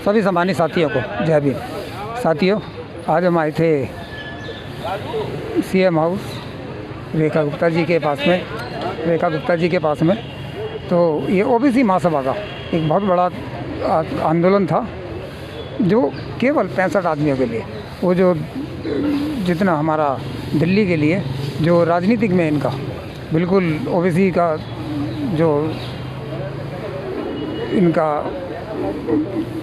सभी सम्मानित साथियों को जय भीम। साथियों, आज हम आए थे सीएम हाउस रेखा गुप्ता जी के पास में। तो ये ओबीसी महासभा का एक बहुत बड़ा आंदोलन था जो केवल 65 आदमियों के लिए, वो जो जितना हमारा दिल्ली के लिए जो राजनीतिक में इनका बिल्कुल ओबीसी का जो इनका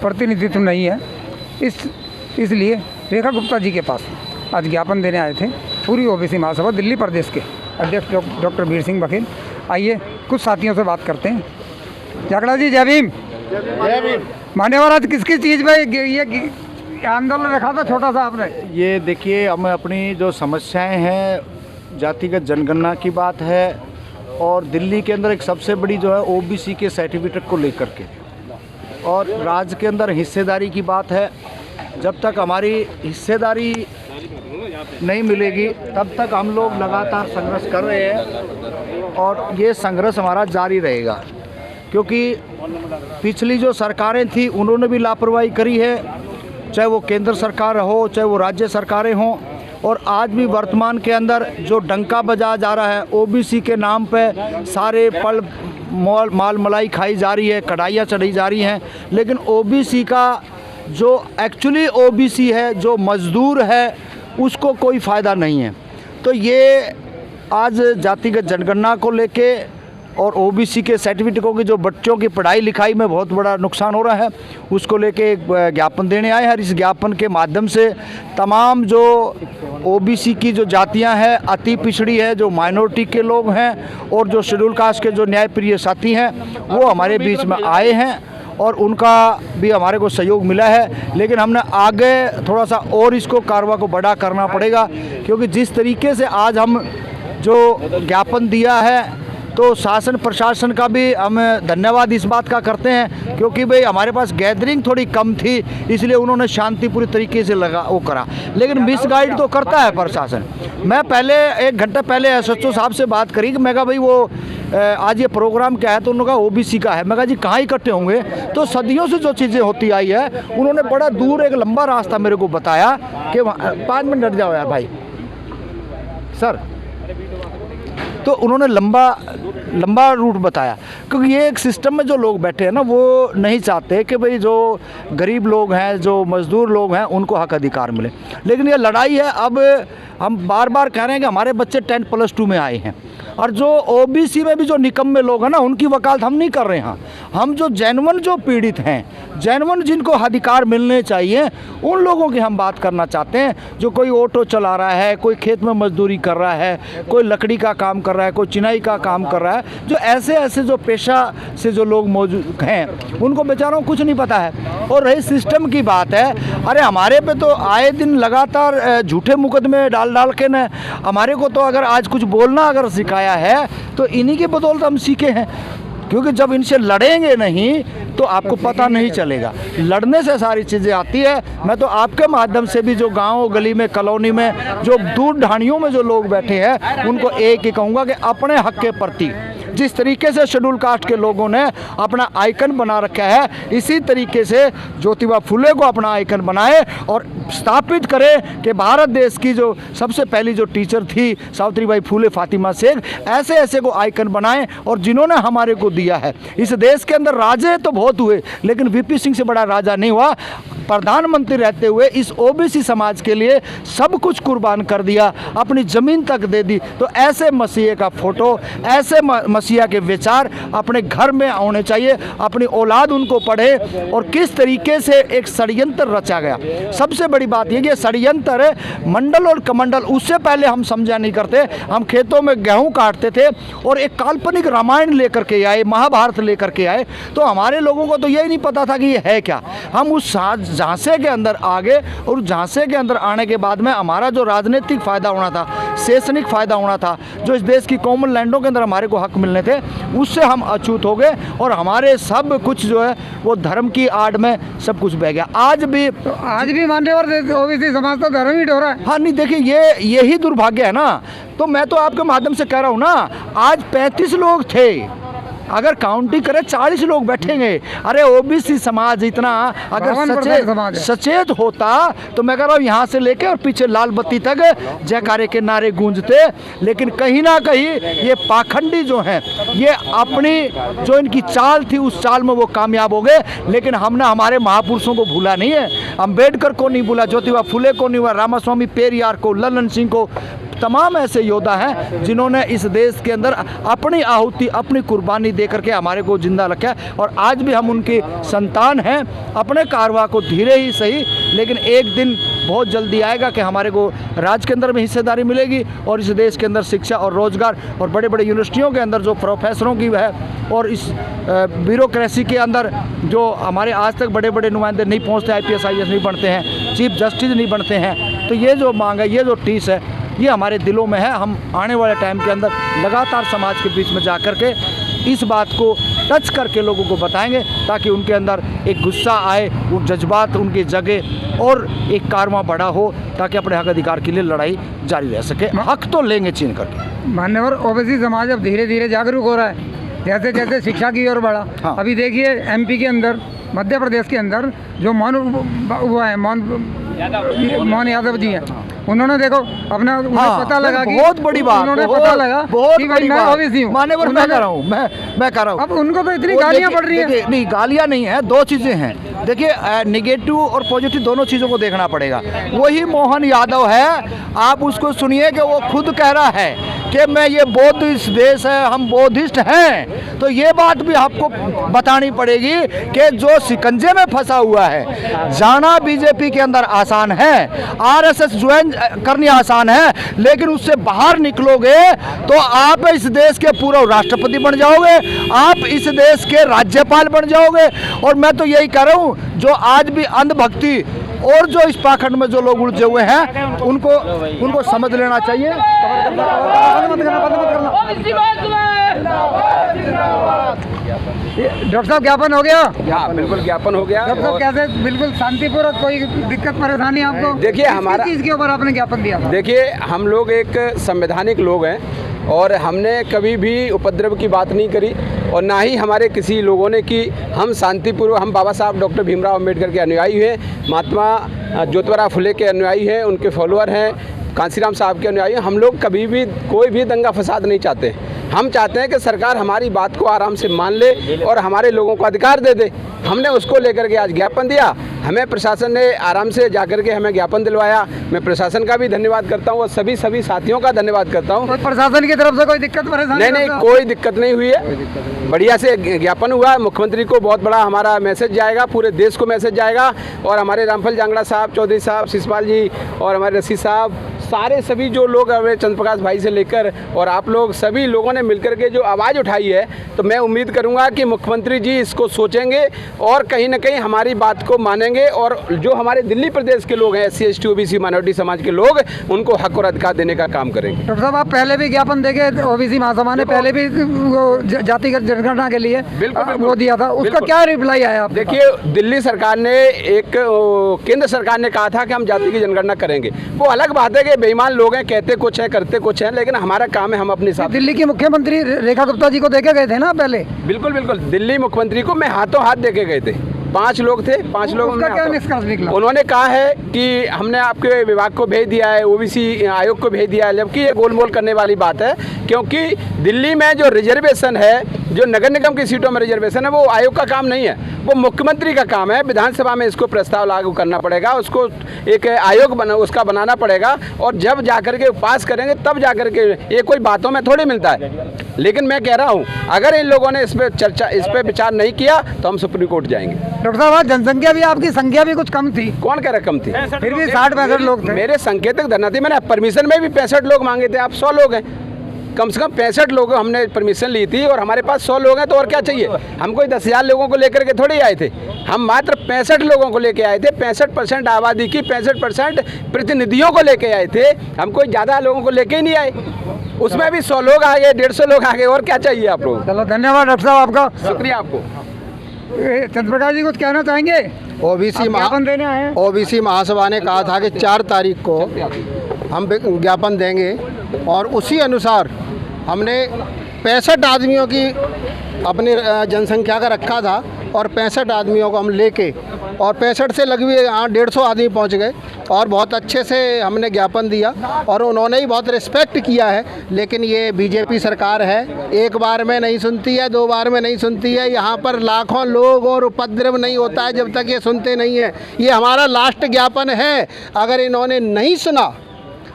प्रतिनिधित्व नहीं है, इसलिए रेखा गुप्ता जी के पास आज ज्ञापन देने आए थे पूरी ओबीसी महासभा दिल्ली प्रदेश के अध्यक्ष डॉक्टर वीर सिंह बघेल। आइए कुछ साथियों से बात करते हैं। जागड़ा जी जय भीम। जय भीम। मान्यवर, आज किसकी चीज़ में ये आंदोलन रखा था छोटा सा आपने? ये देखिए, हमें अपनी जो समस्याएं हैं, जातिगत जनगणना की बात है और दिल्ली के अंदर एक सबसे बड़ी जो है ओबीसी के सर्टिफिकेट को लेकर के, और राज्य के अंदर हिस्सेदारी की बात है। जब तक हमारी हिस्सेदारी नहीं मिलेगी तब तक हम लोग लगातार संघर्ष कर रहे हैं और ये संघर्ष हमारा जारी रहेगा, क्योंकि पिछली जो सरकारें थी उन्होंने भी लापरवाही करी है, चाहे वो केंद्र सरकार हो चाहे वो राज्य सरकारें हों। और आज भी वर्तमान के अंदर जो डंका बजाया जा रहा है, ओबीसी के नाम पे सारे फल माल मलाई खाई जा रही है, कढ़ाइयाँ चढ़ी जा रही हैं, लेकिन ओबीसी का जो एक्चुअली ओबीसी है, जो मजदूर है, उसको कोई फ़ायदा नहीं है। तो ये आज जातिगत जनगणना को लेके और ओबीसी के सर्टिफिकेटों की जो बच्चों की पढ़ाई लिखाई में बहुत बड़ा नुकसान हो रहा है, उसको लेके एक ज्ञापन देने आए हैं। और इस ज्ञापन के माध्यम से तमाम जो ओबीसी की जो जातियां हैं, अति पिछड़ी है, जो माइनॉरिटी के लोग हैं और जो शेड्यूल कास्ट के जो न्यायप्रिय साथी हैं, वो हमारे बीच में आए हैं और उनका भी हमारे को सहयोग मिला है। लेकिन हमने आगे थोड़ा सा और इसको कार्रवाई को बड़ा करना पड़ेगा, क्योंकि जिस तरीके से आज हम जो ज्ञापन दिया है, तो शासन प्रशासन का भी हम धन्यवाद इस बात का करते हैं, क्योंकि भाई हमारे पास गैदरिंग थोड़ी कम थी, इसलिए उन्होंने शांतिपूर्ण तरीके से वो करा। लेकिन मिसगाइड तो करता है प्रशासन। मैं पहले 1 घंटा पहले एसएचओ साहब से बात करी कि मैं कहा भाई वो आज ये प्रोग्राम क्या है, तो उन्होंने कहा ओबीसी का है। मैं कहा जी कहाँ इकट्ठे होंगे? तो सदियों से जो चीज़ें होती आई है, उन्होंने बड़ा दूर एक लंबा रास्ता मेरे को बताया कि 5 मिनट हट जाओ यार भाई सर। तो उन्होंने लंबा रूट बताया, क्योंकि ये एक सिस्टम में जो लोग बैठे हैं ना, वो नहीं चाहते कि भाई जो गरीब लोग हैं, जो मज़दूर लोग हैं, उनको हक अधिकार मिले। लेकिन ये लड़ाई है। अब हम बार बार कह रहे हैं कि हमारे बच्चे 10+2 में आए हैं, और जो ओबीसी में भी जो निकम्मे लोग हैं ना, उनकी वकालत हम नहीं कर रहे हैं। हम जो जेन्युइन जो पीड़ित हैं, जेन्युइन जिनको अधिकार मिलने चाहिए, उन लोगों की हम बात करना चाहते हैं। जो कोई ऑटो चला रहा है, कोई खेत में मजदूरी कर रहा है, कोई लकड़ी का काम कर रहा है, कोई चिनाई का काम कर रहा है, जो ऐसे जो पेशा से जो लोग मौजूद हैं, उनको बेचारों को कुछ नहीं पता है। और रही सिस्टम की बात है, अरे हमारे पे तो आए दिन लगातार झूठे मुकदमे डाल के न, हमारे को तो अगर आज कुछ बोलना अगर सिखाया है तो इन्हीं की बदौलत हम सीखे हैं, क्योंकि जब इनसे लड़ेंगे नहीं तो आपको पता नहीं चलेगा। लड़ने से सारी चीज़ें आती है। मैं तो आपके माध्यम से भी जो गांव गली में, कॉलोनी में, जो दूर ढाणियों में जो लोग बैठे हैं, उनको एक ही कहूँगा कि अपने हक के प्रति जिस तरीके से शेड्यूल कास्ट के लोगों ने अपना आइकन बना रखा है, इसी तरीके से ज्योतिबा फुले को अपना आइकन बनाए और स्थापित करें कि भारत देश की जो सबसे पहली जो टीचर थी सावित्रीबाई फुले फातिमा शेख, ऐसे को आइकन बनाएं। और जिन्होंने हमारे को दिया है, इस देश के अंदर राजे तो बहुत हुए, लेकिन वीपी सिंह से बड़ा राजा नहीं हुआ। प्रधानमंत्री रहते हुए इस ओबीसी समाज के लिए सब कुछ कुर्बान कर दिया, अपनी ज़मीन तक दे दी। तो ऐसे मसीहे का फोटो, ऐसे मसीहा के विचार अपने घर में होने चाहिए, अपनी औलाद उनको पढ़े। और किस तरीके से एक षड्यंत्र रचा गया, सबसे बड़ी बात यह कि षड्यंत्र मंडल और कमंडल, उससे पहले हम समझा नहीं करते। हम खेतों में गेहूं काटते थे और एक काल्पनिक रामायण लेकर के आए, महाभारत लेकर के आए, तो हमारे लोगों को तो यही नहीं पता था कि ये है क्या। हम उस झांसे के अंदर आ गए, और झांसे के अंदर आने के बाद में हमारा जो राजनीतिक फ़ायदा होना था, शैक्षणिक फ़ायदा होना था, जो इस देश की कॉमन लैंडों के अंदर हमारे को हक मिलने थे, उससे हम अछूत हो गए और हमारे सब कुछ जो है वो धर्म की आड़ में सब कुछ बह गया। आज भी मान्यवर ओबीसी समाज तो धर्म ही ढोरा है। हाँ नहीं, देखिए यही दुर्भाग्य है ना। तो मैं तो आपके माध्यम से कह रहा हूँ ना, आज 35 लोग थे अगर काउंटिंग करें 40 लोग बैठेंगे। अरे ओबीसी समाज इतना अगर 52% समाज है। सचेत होता तो मैं कह रहा हूँ यहाँ से लेके और पीछे लाल बत्ती तक जयकारे के नारे गूंजते। लेकिन कहीं ना कहीं ये पाखंडी जो हैं, ये अपनी जो इनकी चाल थी उस चाल में वो कामयाब हो गए। लेकिन हमने हमारे महापुरुषों को भूला नहीं है, अम्बेडकर को नहीं भूला, ज्योतिबा फुले को नहीं भूला, रामास्वामी पेरियार को, ललन सिंह को, तमाम ऐसे योद्धा हैं जिन्होंने इस देश के अंदर अपनी आहुति, अपनी कुर्बानी दे करके हमारे को जिंदा रखा है। और आज भी हम उनके संतान हैं। अपने कारवा को धीरे ही सही, लेकिन एक दिन बहुत जल्दी आएगा कि हमारे को राज के अंदर में हिस्सेदारी मिलेगी और इस देश के अंदर शिक्षा और रोजगार और बड़े बड़े यूनिवर्सिटियों के अंदर जो प्रोफेसरों की है और इस ब्यूरोक्रेसी के अंदर जो हमारे आज तक बड़े बड़े नुमाइंदे नहीं पहुंचते, IPS IAS नहीं बनते हैं, चीफ जस्टिस नहीं बनते हैं। तो ये जो मांग है, ये जो टीस है, ये हमारे दिलों में है। हम आने वाले टाइम के अंदर लगातार समाज के बीच में जा कर के इस बात को टच करके लोगों को बताएंगे ताकि उनके अंदर एक गुस्सा आए, वो जज्बात उनके जगे और एक कारवां बड़ा हो ताकि अपने हक अधिकार के लिए लड़ाई जारी रह सके। हक तो लेंगे छीन करके। मान्यवर ओबीसी समाज अब धीरे धीरे जागरूक हो रहा है, जैसे जैसे शिक्षा की ओर बढ़ा। हाँ। अभी देखिए MP के अंदर, मध्य प्रदेश के अंदर जो मोहन यादव जी हैं, उन्होंने देखो अपना पता लगा कि बहुत बड़ी बात, उन्होंने पता लगा बहुत कि बड़ी मैं बात। ओबीसी हूँ। मान्यवर मैं कह रहा हूँ, मैं कह रहा हूँ। अब उनको तो इतनी गालियाँ पड़ रही है। नहीं, गालियाँ नहीं है, दो चीज़ें हैं। देखिए, निगेटिव और पॉजिटिव दोनों चीज़ों को देखना पड़ेगा। वही मोहन यादव है, आप उसको सुनिए कि वो खुद कह रहा है कि मैं ये बौद्ध देश है, हम बौद्धिस्ट हैं। तो ये बात भी आपको बतानी पड़ेगी कि जो शिकंजे में फंसा हुआ है, जाना बीजेपी के अंदर आसान है, RSS ज्वाइन करनी आसान है, लेकिन उससे बाहर निकलोगे तो आप इस देश के पूर्व राष्ट्रपति बन जाओगे, आप इस देश के राज्यपाल बन जाओगे। और मैं तो यही कह रहा हूँ, जो आज भी अंधभक्ति और जो इस पाखंड में जो लोग उलझे हुए हैं, उनको समझ लेना चाहिए। डॉक्टर साहब, ज्ञापन हो गया? हाँ, बिल्कुल ज्ञापन हो गया। डॉक्टर साहब, कैसे बिल्कुल शांतिपूर्वक, कोई दिक्कत परेशानी आपको? देखिए, हमारा चीज़ के ऊपर आपने ज्ञापन दिया? देखिए, हम लोग एक संवैधानिक लोग हैं और हमने कभी भी उपद्रव की बात नहीं करी और ना ही हमारे किसी लोगों ने की। हम शांतिपूर्वक, हम बाबा साहब डॉक्टर भीमराव अम्बेडकर के अनुयायी हैं, महात्मा ज्योतिबा फुले के अनुयायी हैं, उनके फॉलोअर हैं, कांसीराम साहब के अनुयायी हैं। हम लोग कभी भी कोई भी दंगा फसाद नहीं चाहते। हम चाहते हैं कि सरकार हमारी बात को आराम से मान ले और हमारे लोगों को अधिकार दे दे। हमने उसको लेकर के आज ज्ञापन दिया। हमें प्रशासन ने आराम से जाकर के हमें ज्ञापन दिलवाया। मैं प्रशासन का भी धन्यवाद करता हूँ और सभी साथियों का धन्यवाद करता हूँ। प्रशासन की तरफ से कोई दिक्कत परेशानी? नहीं, कोई दिक्कत नहीं हुई है। बढ़िया से ज्ञापन हुआ। मुख्यमंत्री को बहुत बड़ा हमारा मैसेज जाएगा, पूरे देश को मैसेज जाएगा। और हमारे रामफल जांगड़ा साहब, चौधरी साहब, शिषपाल जी और हमारे रसी साहब, सारे सभी जो लोग, हमारे चंद्र प्रकाश भाई से लेकर और आप लोग, सभी लोगों ने मिलकर के जो आवाज़ उठाई है, तो मैं उम्मीद करूंगा कि मुख्यमंत्री जी इसको सोचेंगे और कहीं ना कहीं हमारी बात को मानेंगे। और जो हमारे दिल्ली प्रदेश के लोग हैं, SC ST OBC माइनॉरिटी समाज के लोग, उनको हक और अधिकार देने का काम करेंगे। डॉक्टर साहब, आप पहले भी ज्ञापन देके OBC महासभा ने पहले भी जातिगत जनगणना के लिए वो दिया था, उसका क्या रिप्लाई आया? देखिए, दिल्ली सरकार ने केंद्र सरकार ने कहा था कि हम जाति की जनगणना करेंगे। वो अलग बात है कि बेईमान लोग हैं, कहते कुछ है करते कुछ है, लेकिन हमारा काम है हम अपने साथ। दिल्ली की मुख्यमंत्री रेखा गुप्ता जी को देखे गए थे ना पहले? बिल्कुल, दिल्ली मुख्यमंत्री को मैं हाथों हाथ देके गए थे। 5 लोग थे, 5 लोग। क्या निष्कर्ष निकला? उन्होंने कहा है कि हमने आपके विभाग को भेज दिया है, OBC आयोग को भेज दिया है, जबकि ये गोलमोल करने वाली बात है। क्योंकि दिल्ली में जो रिजर्वेशन है, जो नगर निगम की सीटों में रिजर्वेशन है, वो आयोग का काम नहीं है, वो मुख्यमंत्री का काम है। विधानसभा में इसको प्रस्ताव लागू करना पड़ेगा, उसको एक आयोग उसका बनाना पड़ेगा और जब जाकर के पास करेंगे तब जाकर के, ये कोई बातों में थोड़ी मिलता है। लेकिन मैं कह रहा हूँ, अगर इन लोगों ने इस पर विचार नहीं किया तो हम सुप्रीम कोर्ट जाएंगे। डॉक्टर साहब, जनसंख्या भी, आपकी संख्या भी कुछ कम थी। कौन कह रहा कम थी? फिर भी 60-65 लोग थे। मेरे संकेतक धरना थी, मैंने परमिशन में भी 65 लोग मांगे थे। आप 100 लोग हैं, कम से कम 65 लोग हमने परमिशन ली थी और हमारे पास 100 लोग हैं, तो और क्या चाहिए? हम कोई 10,000 लोगों को लेकर के थोड़ी आए थे, हम मात्र 65 लोगों को लेके आए थे। 65% आबादी की 65% प्रतिनिधियों को लेके आए थे, हम कोई ज़्यादा लोगों को लेके ही नहीं आए। उसमें भी 100 लोग आ गए, 150 लोग आ गए, और क्या चाहिए आप लोग? चलो, धन्यवाद डॉक्टर साहब, आपका शुक्रिया। आपको चंद्र प्रकाश जी कुछ कहना चाहेंगे? OBC महासभा ने कहा था कि 4 तारीख को हम ज्ञापन देंगे और उसी अनुसार हमने 65 आदमियों की अपनी जनसंख्या का रखा था और 65 आदमियों को हम लेके और 65 से लगभग 150 आदमी पहुंच गए और बहुत अच्छे से हमने ज्ञापन दिया और उन्होंने ही बहुत रिस्पेक्ट किया है। लेकिन ये बीजेपी सरकार है, एक बार में नहीं सुनती है, 2 बार में नहीं सुनती है। यहाँ पर लाखों लोग और उपद्रव नहीं होता है जब तक ये सुनते नहीं हैं। ये हमारा लास्ट ज्ञापन है। अगर इन्होंने नहीं सुना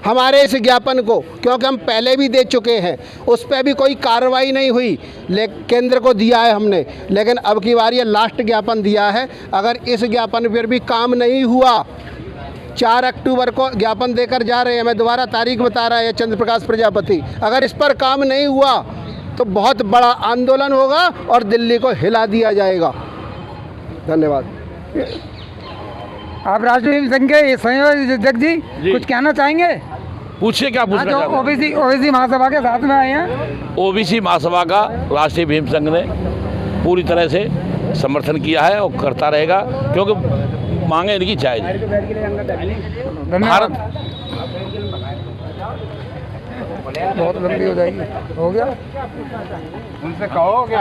हमारे इस ज्ञापन को, क्योंकि हम पहले भी दे चुके हैं, उस पर भी कोई कार्रवाई नहीं हुई, केंद्र को दिया है हमने, लेकिन अब की बार ये लास्ट ज्ञापन दिया है। अगर इस ज्ञापन पर भी काम नहीं हुआ, 4 अक्टूबर को ज्ञापन देकर जा रहे हैं, मैं दोबारा तारीख बता रहा है चंद्र प्रकाश प्रजापति, अगर इस पर काम नहीं हुआ तो बहुत बड़ा आंदोलन होगा और दिल्ली को हिला दिया जाएगा। धन्यवाद। आप राष्ट्रीय भीम संघ के संयोजक जी कुछ कहना चाहेंगे? पूछिए क्या पूछना चाहते हैं? ओबीसी महासभा के साथ में आए हैं। ओबीसी महासभा का राष्ट्रीय भीम संघ ने पूरी तरह से समर्थन किया है और करता रहेगा, क्योंकि मांगे इनकी जायज़ है। भारत बहुत लंबी हो जाएगी। हो गया उनसे कहो कि